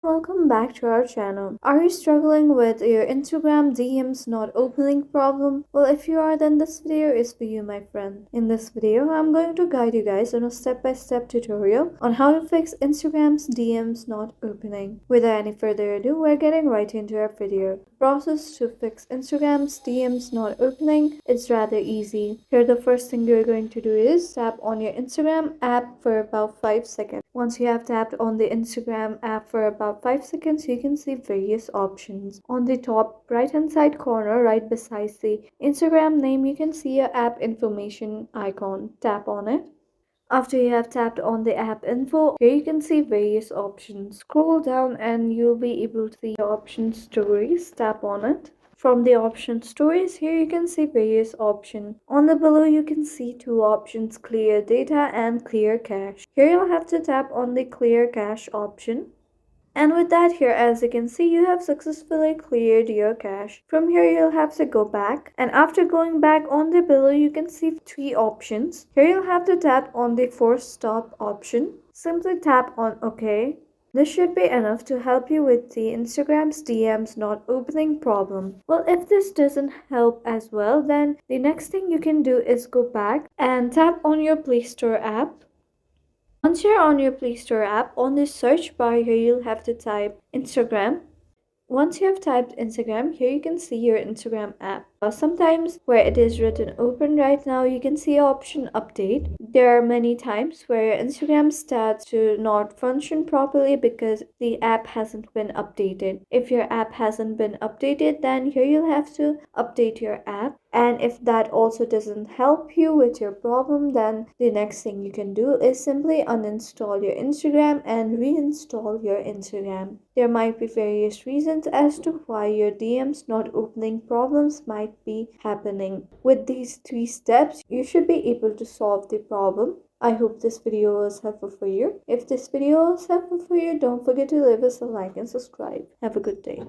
Welcome back to our channel. Are you struggling with your Instagram DMs not opening problem? Well, if you are, then this video is for you, my friend. In this video, I'm going to guide you guys on a step-by-step tutorial on how to fix Instagram's DMs not opening. Without any further ado, we're getting right into our video. The process to fix Instagram's DMs not opening is rather easy. Here, the first thing you're going to do is tap on your Instagram app for about 5 seconds. Once you have tapped on the Instagram app for about 5 seconds, you can see various options. On the top right hand side corner, right beside the Instagram name, you can see your app information icon. Tap on it. After you have tapped on the app info, here you can see various options. Scroll down and you'll be able to see the option stories. Tap on it. From the option stories, here you can see various options. On the below, you can see two options, clear data and clear cache. Here you'll have to tap on the clear cache option. And with that, here as you can see, you have successfully cleared your cache. From here you'll have to go back, and after going back, on the below you can see three options. Here you'll have to tap on the force stop option. Simply tap on OK. This should be enough to help you with the Instagram's DMs not opening problem. Well, if this doesn't help as well, then the next thing you can do is go back and tap on your Play Store app. Once you're on your Play Store app, on the search bar here you'll have to type Instagram. Once you have typed Instagram, here you can see your Instagram app. Sometimes where it is written open right now, you can see option update. There are many times where your Instagram starts to not function properly because the app hasn't been updated. If your app hasn't been updated, then here you'll have to update your app. And if that also doesn't help you with your problem, then the next thing you can do is simply uninstall your Instagram and reinstall your Instagram. There might be various reasons as to why your DMs not opening problems might be happening. With these 3 steps, you should be able to solve the problem. I hope this video was helpful for you. If this video was helpful for you, don't forget to leave us a like and subscribe. Have a good day.